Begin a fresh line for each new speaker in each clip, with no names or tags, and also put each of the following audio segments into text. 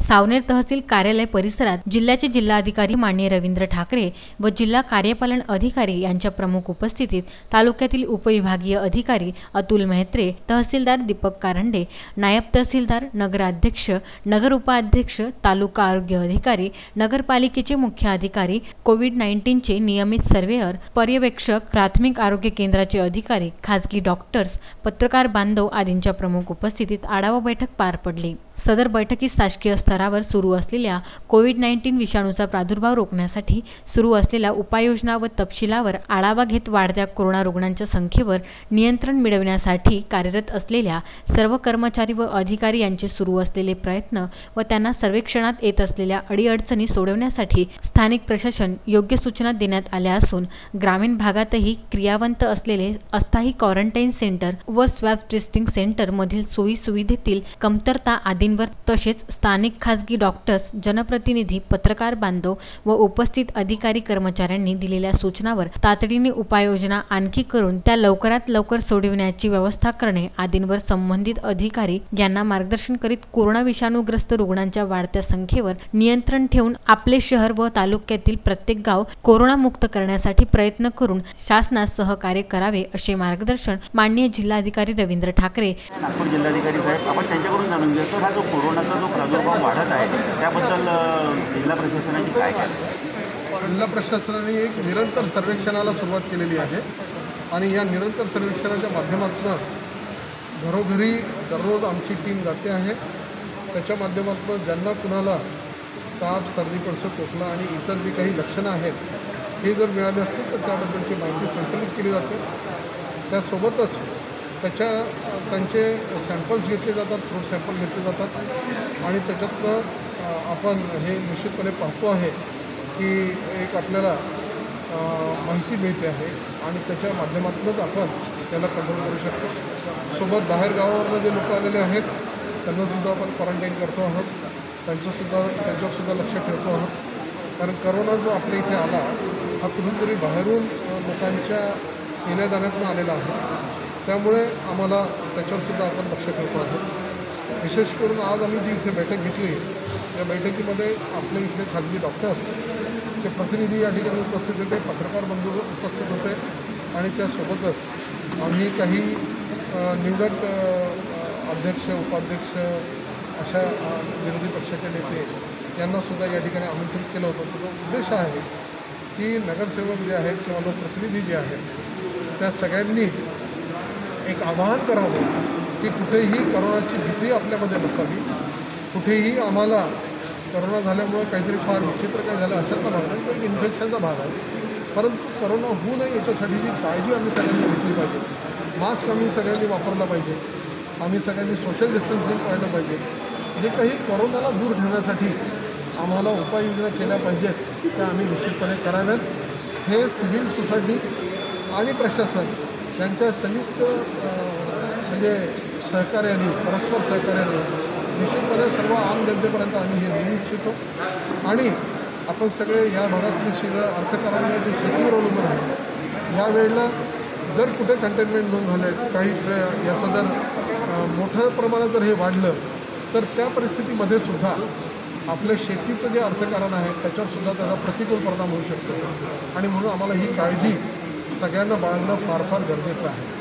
सावनेर तहसील कार्यालय परिसरात जिल्ह्याचे जिल्हाधिकारी माननीय रवींद्र ठाकरे व जिल्हा कार्यपालन अधिकारी यांच्या प्रमुख उपस्थितीत तालुक्यातील उपविभागीय अधिकारी अतुल मेहत्रे, तहसीलदार दीपक कारंडे, नायब तहसीलदार, नगराध्यक्ष, नगर उपाध्यक्ष, तालुका आरोग्य अधिकारी, नगरपालिकेचे मुख्य अधिकारी, कोविड-19 चे नियमित सर्वेअर, पर्यवेक्षक, प्राथमिक आरोग्य केंद्राचे अधिकारी, खासगी डॉक्टर्स, पत्रकार बांधव आदींच्या प्रमुख उपस्थितीत आढावा बैठक पार पडली। सदर बैठकीत शासकीय स्तरावर सुरू असलेल्या कोविड-19 विषाणूचा प्रादुर्भाव रोखण्यासाठी सुरू असलेल्या उपाययोजना व तपशिलावर आढावा घेत वाढत्या कोरोना रुग्णांच्या संख्येवर नियंत्रण मिळवण्यासाठी कार्यरत असलेल्या सर्व कर्मचारी व अधिकारी यांचे सुरू असलेले प्रयत्न व त्यांना सर्वेक्षणात येत असलेल्या अडीअडचणी सोडवण्यासाठी स्थानिक प्रशासन योग्य सूचना देण्यात आल्या असून ग्रामीण भागातही क्रियावंत असलेले अस्थायी क्वारंटाईन सेंटर व स्वॅब टेस्टिंग सेंटर मधील सोयी सुविधेतील कमतरता आदींवर तसेच स्थानिक खासगी डॉक्टर्स, जनप्रतिनिधी, पत्रकार बांधव व उपस्थित अधिकारी कर्मचाऱ्यांनी दिलेल्या सूचनावर तातडीने उपाययोजना आणखी करून त्या लवकरात लवकर सोडविण्याची व्यवस्था करणे आदींवर संबंधित अधिकारी यांना मार्गदर्शन करीत कोरोना विषाणूग्रस्त रुग्णांच्या वाढत्या संख्येवर नियंत्रण ठेवून आपले शहर व तालुक्यातील प्रत्येक गाव कोरोना मुक्त करण्यासाठी प्रयत्न करून शासनास सहकार्य करावे असे मार्गदर्शन माननीय जिल्हाधिकारी रवींद्र ठाकरे,
नागपूर जिल्हाधिकारी साहेब, आपण त्यांच्याकडून जाणून घेऊ सर, हा जो कोरोनाचा जो प्रादुर्भाव वाढत आहे त्याबद्दल जिल्हा प्रशासनाची काय
जिल्हा प्रशासनाने एक निरंतर सर्वेक्षणाला सुरुवात केलेली आहे आणि या निरंतर सर्वेक्षणाच्या माध्यमातून घरोघरी दररोज आमची टीम जाते आहे। त्याच्या माध्यमातून ज्यांना कुणाला ताप, सर्दी, पडसं, खोकला आणि इतर जी काही लक्षणं आहेत हे जर मिळाले असतील तर त्याबद्दलची माहिती संकलित केली जाते। त्यासोबतच त्यांचे सॅम्पल्स घेतले जातात, थ्रोट सॅम्पल घेतले जातात आणि त्याच्यातनं आपण हे निश्चितपणे पाहतो आहे की एक आपल्याला माहिती मिळते आहे आणि त्याच्या माध्यमातूनच आपण त्याला कंट्रोल करू शकतो। सोबत बाहेर गावावरून जे लोक आलेले आहेत त्यांनासुद्धा आपण क्वारंटाईन करतो आहोत, त्यांच्यासुद्धा लक्ष ठेवतो आहोत, कारण करोना जो आपल्या इथे आला हा कुठूनतरी बाहेरून लोकांच्या येण्या जाण्यातून आलेला आहे, त्यामुळे आम्हाला त्याच्यावरसुद्धा आपण लक्ष ठेवतो आहोत। विशेष करून आज आम्ही जी इथे बैठक घेतली या बैठकीमध्ये आपले इथले खाजगी डॉक्टर्सचे प्रतिनिधी या ठिकाणी उपस्थित होते, पत्रकार बंधू उपस्थित होते आणि त्यासोबतच आम्ही काही निवडक अध्यक्ष, उपाध्यक्ष अशा विरोधी पक्षाचे नेते यांनासुद्धा या ठिकाणी आमंत्रित केलं होतं। त्याचा उद्देश आहे की नगरसेवक जे आहेत किंवा लोकप्रतिनिधी जे आहेत त्या सगळ्यांनी एक आवाहन करावं की कुठेही करोनाची भीती आपल्यामध्ये नसावी, कुठेही आम्हाला करोना झाल्यामुळे काहीतरी फार विचित्र काय झालं अशातला भाग नाही, तो एक इन्फेक्शनचा भाग आहे, परंतु करोना होऊ नये याच्यासाठीची काळजी आम्ही सगळ्यांनी घेतली पाहिजे। मास्क आम्ही सगळ्यांनी वापरला पाहिजे, आम्ही सगळ्यांनी सोशल डिस्टन्सिंग पाळलं पाहिजे, जे काही करोनाला दूर ठेवण्यासाठी आम्हाला उपाययोजना केल्या पाहिजेत त्या आम्ही निश्चितपणे कराव्यात। हे सिव्हिल सोसायटी आणि प्रशासन यांच्या संयुक्त म्हणजे सहकार्याने, परस्पर सहकार्याने निश्चितपणे सर्व आम जनतेपर्यंत आम्ही हे नेऊ इच्छितो आणि आपण सगळे या भागातली सगळं अर्थकारण आहे ते शेतीवर अवलंबून आहे। यावेळेला जर कुठे कंटेनमेंट झोन झाले, काही याचं जर मोठ्या प्रमाणात जर हे वाढलं तर त्या परिस्थितीमध्ये सुद्धा आपल्या शेतीचं जे अर्थकारण आहे त्याच्यावरसुद्धा त्याचा प्रतिकूल परिणाम होऊ शकतो आणि म्हणून आम्हाला ही काळजी सगळ्यांना बाळगणं फार फार गरजेचं आहे।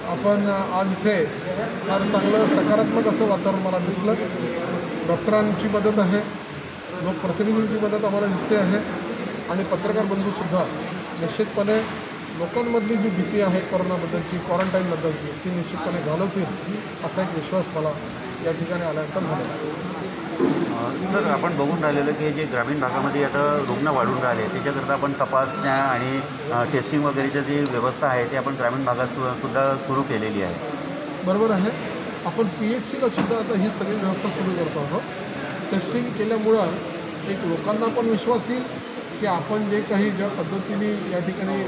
आपण आज इथे फार चांगलं सकारात्मक असं वातावरण मला दिसलं, डॉक्टरांची मदत आहे, लोकप्रतिनिधींची मदत आम्हाला दिसते आहे आणि पत्रकार बंधूसुद्धा निश्चितपणे लोकांमधली जी भीती आहे करोनाबद्दलची, क्वारंटाईनबद्दलची ती निश्चितपणे घालवतील असा एक विश्वास मला या ठिकाणी आल्यानंतर झालेला आहे।
सर, आपण बघून राहिलेलं की जे ग्रामीण भागामध्ये आता रुग्ण वाढून राहिले त्याच्याकरता आपण तपासण्या आणि टेस्टिंग वगैरेची जी व्यवस्था आहे ती आपण ग्रामीण भागात सुद्धा सुरू केलेली आहे।
बरोबर आहे, आपण PHCला सुद्धा आता ही सगळी व्यवस्था सुरू करतो आहोत। टेस्टिंग केल्यामुळं एक लोकांना पण विश्वास येईल की आपण जे काही ज्या पद्धतीने या ठिकाणी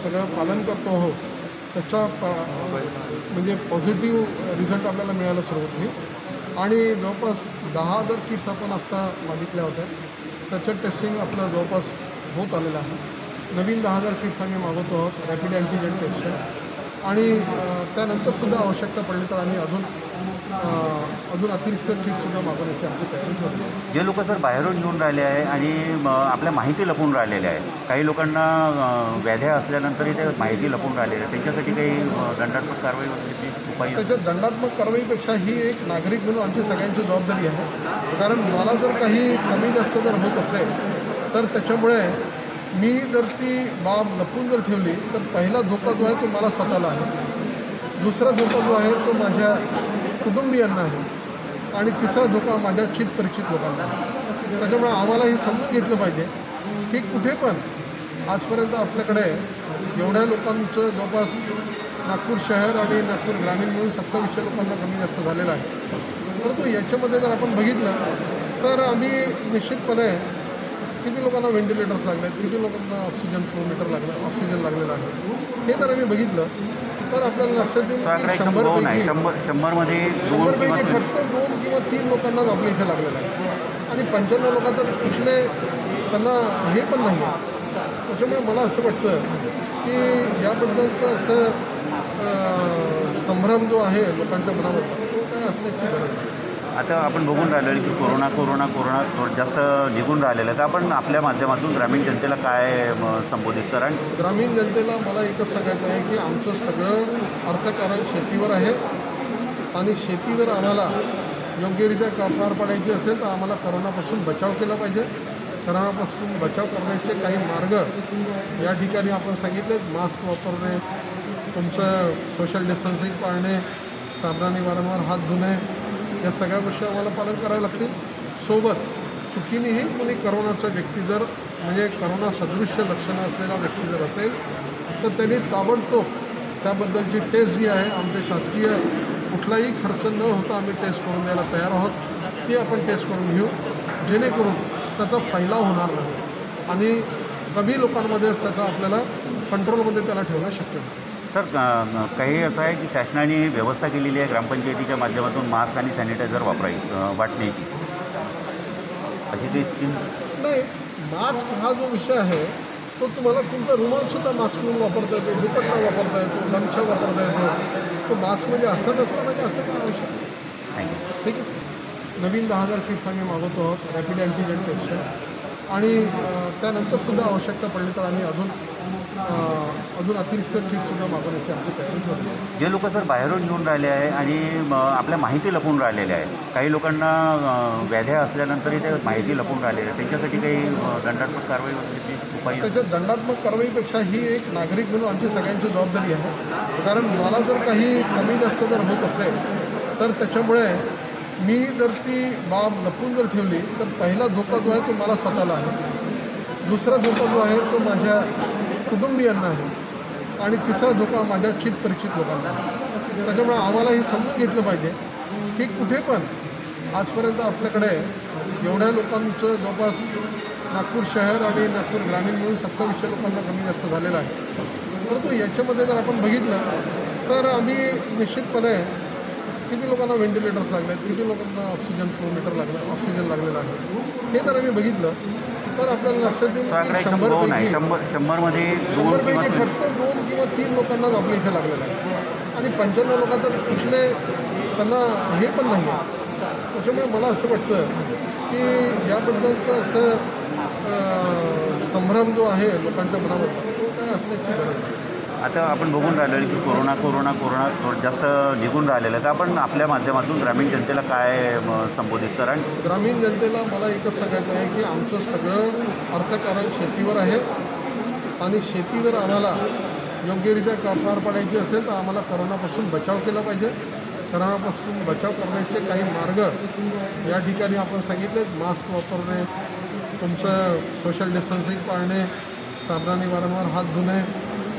सगळं पालन करतो आहोत त्याचा म्हणजे पॉझिटिव्ह रिझल्ट आपल्याला मिळायला सुरुवात होईल आणि जवळपास 10,000 किट्स आपण आत्ता मागितल्या होत्या, त्याचं टेस्टिंग आपलं जवळपास होत आलेलं आहे। नवीन 10,000 किट्स आम्ही मागवतो आहोत रॅपिड अँटीजेन टेस्ट आणि त्यानंतरसुद्धा आवश्यकता पडली तर आम्ही अजून अतिरिक्त किटसुद्धा मागवण्याची आमची तयारी करू.
जे लोक सर बाहेरून येऊन राहिले आहे आणि आपल्या माहिती लपवून राहिलेल्या आहे, काही लोकांना व्याध्या असल्यानंतरही ते माहिती लपवून राहिलेले आहे, त्यांच्यासाठी काही दंडात्मक कारवाई वगैरेची उपाय?
त्याच्यात दंडात्मक कारवाईपेक्षा ही एक नागरिक म्हणून आमची सगळ्यांची जबाबदारी आहे. कारण मला जर काही कमी जास्त जर होत असेल तर त्याच्यामुळे मी जर ती बाब लपवून जर ठेवली तर पहिला धोका जो आहे तो मला स्वतःला आहे, दुसरा धोका जो आहे तो माझ्या कुटुंबियांना आहे आणि तिसरा धोका माझ्या चितपरिचित लोकांना आहे. त्याच्यामुळे आम्हाला हे समजून घेतलं पाहिजे की कुठे पण आजपर्यंत आपल्याकडे एवढ्या लोकांचं जवळपास नागपूर शहर आणि नागपूर ग्रामीण मिळून 2700 लोकांना कमी जास्त झालेलं आहे. परंतु याच्यामध्ये जर आपण बघितलं तर आम्ही निश्चितपणे किती लोकांना व्हेंटिलेटर्स लागले आहेत, किती लोकांना ऑक्सिजन फ्लोमीटर ऑक्सिजन लागलेलं आहे, हे जर आम्ही बघितलं तर आपल्याला लक्षात येईल की 100पैकी फक्त 2 किंवा 3 लोकांनाच आपल्या इथे लागलेलं आहे आणि 95 लोक तर कुठले त्यांना हे पण नाही आहे. त्याच्यामुळे मला असं वाटतं की याबद्दलचं असं संभ्रम जो आहे लोकांच्या मनामधला तो काय असण्याची गरज नाही.
आता आपण बघून राहिलो की कोरोना जास्त निघून राहिलेलं आहे, तर आपण आपल्या माध्यमातून ग्रामीण जनतेला काय संबोधित करा?
ग्रामीण जनतेला मला एकच सांगायचं आहे की आमचं सगळं अर्थकारण शेतीवर आहे आणि शेती जर आम्हाला योग्यरित्या पार पाडायची असेल तर आम्हाला करोनापासून बचाव केला पाहिजे. करोनापासून बचाव करण्याचे काही मार्ग या ठिकाणी आपण सांगितले, मास्क वापरणे, तुमचं सोशल डिस्टन्सिंग पाळणे, साबणाने वारंवार हात धुणे, या सगळ्या गोष्टी आम्हाला पालन करावे लागतील. सोबत चुकीनेही कोणी करोनाचा व्यक्ती जर म्हणजे करोना सदृश्य लक्षणं असलेला व्यक्ती जर असेल तर त्यांनी ताबडतोब त्याबद्दलची टेस्ट जी आहे आमचे शासकीय कुठलाही खर्च न होता आम्ही टेस्ट करून द्यायला तयार आहोत, ती आपण टेस्ट करून घेऊ जेणेकरून त्याचा फैलाव होणार नाही आणि कमी लोकांमध्येच त्याचा आपल्याला कंट्रोलमध्ये त्याला ठेवणं शक्य होतं.
सर, काही असं आहे की शासनाने व्यवस्था केलेली आहे ग्रामपंचायतीच्या माध्यमातून मास्क आणि सॅनिटायझर वाटण्याची, अशी काही स्कीम
नाही. मास्क हा जो विषय आहे तो तुम्हाला तुमचा रुमालसुद्धा मास्क म्हणून वापरता येतो, दुपट्टा वापरता येतो, गमछा वापरता येतो. तो मास्क म्हणजे असंच असलं पाहिजे असं काय आवश्यक नाही. ठीक आहे. नवीन 10,000 किट्स आम्ही मागवतो आहोत रॅपिड अँटीजेन टेस्ट आणि त्यानंतरसुद्धा आवश्यकता पडली तर आम्ही अजून अतिरिक्त किटसुद्धा मागवण्याची आमची तयारी करू.
जे लोक सर बाहेरून येऊन राहिले आहे आणि आपल्या माहिती लपवून राहिलेले आहे, काही लोकांना व्याध्या असल्यानंतरही ते माहिती लपवून राहिलेले आहे, त्यांच्यासाठी काही दंडात्मक कारवाई वगैरेची उपाय?
त्याच्यात दंडात्मक कारवाईपेक्षा ही एक नागरिक म्हणून आमची सगळ्यांची जबाबदारी आहे. कारण मला जर काही कमी जास्त जर होत असेल तर त्याच्यामुळे मी जर ती बाब लपवून जर ठेवली तर पहिला धोका जो आहे तो मला स्वतःला आहे, दुसरा धोका जो आहे तो माझ्या कुटुंबियांना आहे आणि तिसरा धोका माझ्या चितपरिचित लोकांना आहे. त्याच्यामुळे आम्हाला हे समजून घेतलं पाहिजे की कुठे पण आजपर्यंत आपल्याकडे एवढ्या लोकांचं जवळपास नागपूर शहर आणि नागपूर ग्रामीण मिळून 2700 लोकांना कमी जास्त झालेलं आहे. परंतु याच्यामध्ये जर आपण बघितलं तर आम्ही निश्चितपणे किती लोकांना व्हेंटिलेटर्स लागले आहेत, किती लोकांना ऑक्सिजन फ्लोमीटर ऑक्सिजन लागलेलं आहे, हे जर आम्ही बघितलं तर आपल्याला लक्षात येईल की 100पैकी फक्त 2 किंवा 3 लोकांनाच आपल्या इथे लागलेलं आहे आणि 95 लोक तर कुठले त्यांना हे पण नाही आहे. त्याच्यामुळे मला असं वाटतं की याबद्दलचं असं संभ्रम जो आहे लोकांच्या मनामधला तो काय असण्याची गरज नाही.
आता आपण बघून राहिलो की कोरोना जास्त निघून राहिलेलं आहे, तर आपण आपल्या माध्यमातून ग्रामीण जनतेला काय संबोधित करा?
ग्रामीण जनतेला मला एकच सांगायचं आहे की आमचं सगळं अर्थकारण शेतीवर आहे आणि शेती जर आम्हाला योग्यरित्या पार पाडायची असेल तर आम्हाला करोनापासून बचाव केला पाहिजे. करोनापासून बचाव करण्याचे काही मार्ग या ठिकाणी आपण सांगितले, मास्क वापरणे, तुमचं सोशल डिस्टन्सिंग पाळणे, साबणाने वारंवार हात धुणे,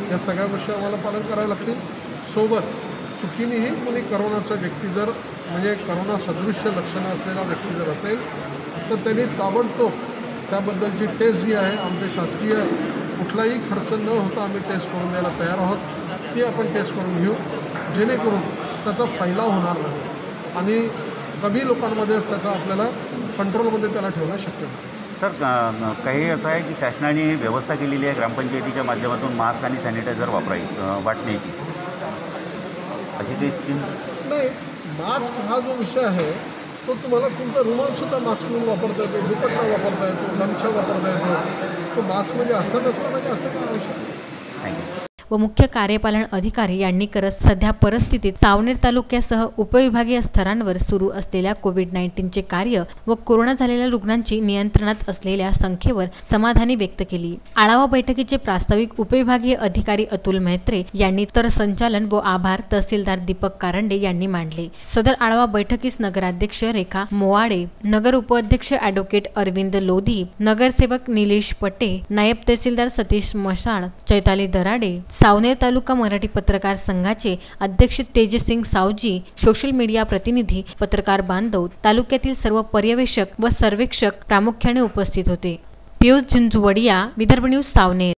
या सगळ्या गोष्टी आम्हाला पालन कराव्या लागतील. सोबत चुकीनेही कोणी करोनाचा व्यक्ती जर म्हणजे करोना सदृश्य लक्षणं असलेला व्यक्ती जर असेल तर त्यांनी ताबडतोब त्याबद्दलची टेस्ट जी आहे आमचे शासकीय कुठलाही खर्च न होता आम्ही टेस्ट करून द्यायला तयार आहोत, ती आपण टेस्ट करून घेऊ जेणेकरून त्याचा फैलाव होणार नाही आणि कमी लोकांमध्येच त्याचा आपल्याला कंट्रोलमध्ये त्याला ठेवणं शक्य होतं.
सर, काही असं आहे की शासनाने व्यवस्था केलेली आहे ग्रामपंचायतीच्या माध्यमातून मास्क आणि सॅनिटायझर वाटण्याची, अशी काही स्कीम?
नाही, मास्क हा जो विषय आहे तो तुम्हाला तुमचा रुमालसुद्धा मास्क म्हणून वापरता येतो, दुपट्टा वापरता येतो, गमछा वापरता येतो. तो मास्क म्हणजे असंच असलं म्हणजे असं काय आवश्यक नाही.
व मुख्य कार्यपालन अधिकारी यांनी करत सध्या परिस्थितीत सावनेर तालुक्यासह उपविभागीय स्तरांवर सुरू असलेल्या कोविड-19चे कार्य व कोरोना झालेल्या रुग्णांची नियंत्रणात असलेल्या संख्येवर समाधानी व्यक्त केली. आढावा बैठकीचे प्रास्ताविक उपविभागीय अधिकारी अतुल मेहत्रे यांनी तर संचालन व आभार तहसीलदार दीपक कारंडे यांनी मांडले. सदर आढावा बैठकीस नगराध्यक्ष रेखा मोवाडे, नगर उपाध्यक्ष ॲडव्होकेट अरविंद लोधी, नगरसेवक निलेश पटे, नायब तहसीलदार सतीश मसाळ, चैताली दराडे, सावनेर तालुका मराठी पत्रकार संघाचे अध्यक्ष तेजसिंग सावजी, सोशल मीडिया प्रतिनिधी, पत्रकार बांधव, तालुक्यातील सर्व पर्यवेक्षक व सर्वेक्षक प्रामुख्याने उपस्थित होते. पियुष झिंझुवडिया, विदर्भ न्यूज, सावनेर.